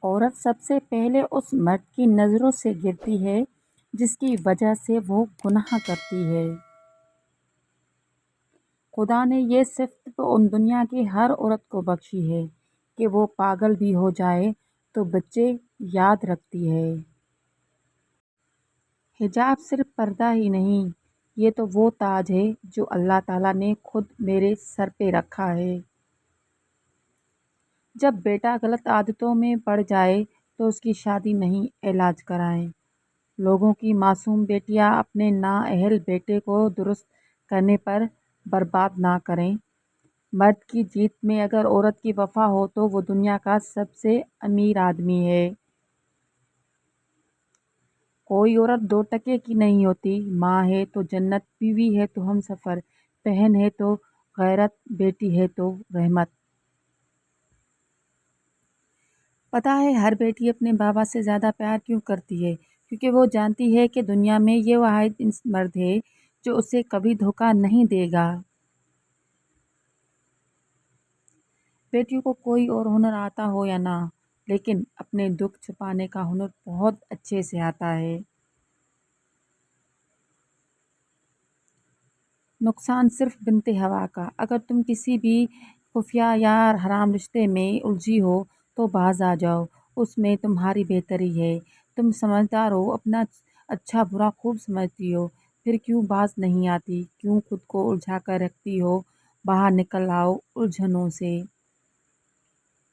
عورت سب سے پہلے اس مرد کی نظروں سے گرتی ہے جس کی وجہ سے وہ گناہ کرتی ہے۔ خدا نے یہ صفت ان دنیا کی ہر عورت کو بخشی ہے کہ وہ پاگل بھی ہو جائے تو بچے یاد رکھتی ہے۔ حجاب صرف پردہ ہی نہیں، یہ تو وہ تاج ہے جو اللہ تعالیٰ نے خود میرے سر پہ رکھا ہے۔ جب بیٹا غلط عادتوں میں پڑ جائے تو اس کی شادی نہیں، علاج کرائیں۔ لوگوں کی معصوم بیٹیاں اپنے نااہل بیٹے کو درست کرنے پر برباد نہ کریں۔ مرد کی جیت میں اگر عورت کی وفا ہو تو وہ دنیا کا سب سے امیر آدمی ہے۔ کوئی عورت 2 ٹکے کی نہیں ہوتی، ماں ہے تو جنت، بیوی ہے تو ہم سفر، بہن ہے تو غیرت، بیٹی ہے تو رحمت۔ پتہ ہے ہر بیٹی اپنے بابا سے زیادہ پیار کیوں کرتی ہے؟ کیونکہ وہ جانتی ہے کہ دنیا میں یہ واحد مرد ہے جو اسے کبھی دھوکہ نہیں دے گا۔ بیٹیوں کو کوئی اور ہنر آتا ہو یا نہ، لیکن اپنے دکھ چھپانے کا ہنر بہت اچھے سے آتا ہے۔ نقصان صرف بنت ہوا کا۔ اگر تم کسی بھی خفیہ یا حرام رشتے میں الجھی ہو تو باز آ جاؤ، اس میں تمہاری بہتری ہے۔ تم سمجھدار ہو، اپنا اچھا برا خوب سمجھتی ہو، پھر کیوں باز نہیں آتی؟ کیوں خود کو الجھا کر رکھتی ہو؟ باہر نکل آؤ الجھنوں سے۔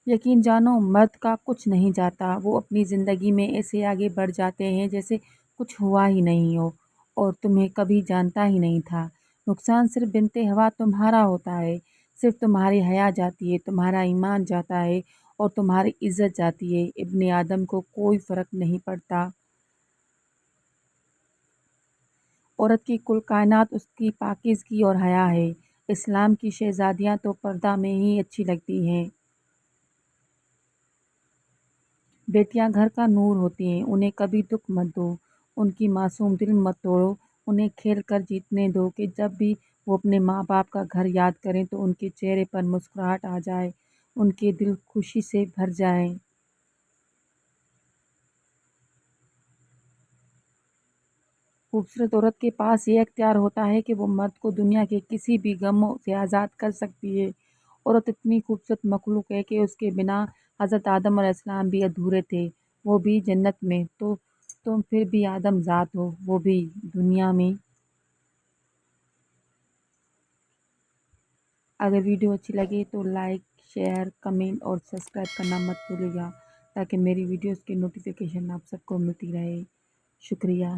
یقین جانو مرد کا کچھ نہیں جاتا، وہ اپنی زندگی میں ایسے آگے بڑھ جاتے ہیں جیسے کچھ ہوا ہی نہیں ہو اور تمہیں کبھی جانتا ہی نہیں تھا۔ نقصان صرف بنت ہوا تمہارا ہوتا ہے، صرف تمہاری حیا جاتی ہے، تمہارا ایمان جاتا ہے اور تمہاری عزت جاتی ہے۔ ابن آدم کو کوئی فرق نہیں پڑتا۔ عورت کی کل کائنات اس کی پاکیزگی اور حیا ہے۔ اسلام کی شہزادیاں تو پردہ میں ہی اچھی لگتی ہیں۔ بیٹیاں گھر کا نور ہوتی ہیں، انہیں کبھی دکھ مت دو، ان کی معصوم دل مت توڑو، انہیں کھیل کر جیتنے دو کہ جب بھی وہ اپنے ماں باپ کا گھر یاد کریں تو ان کے چہرے پر مسکراہٹ آ جائے، ان کے دل خوشی سے بھر جائیں۔ خوبصورت عورت کے پاس یہ اختیار ہوتا ہے کہ وہ مرد کو دنیا کے کسی بھی غم سے آزاد کر سکتی ہے۔ عورت اتنی خوبصورت مخلوق ہے کہ اس کے بنا حضرت آدم علیہ السلام بھی ادھورے تھے، وہ بھی جنت میں، تو تم پھر بھی آدم ذات ہو، وہ بھی دنیا میں۔ اگر ویڈیو اچھی لگے تو لائک، شیئر، کمنٹ اور سبسکرائب کرنا مت بھولیے گا تاکہ میری ویڈیوز کی نوٹیفیکیشن آپ سب کو ملتی رہے۔ شکریہ۔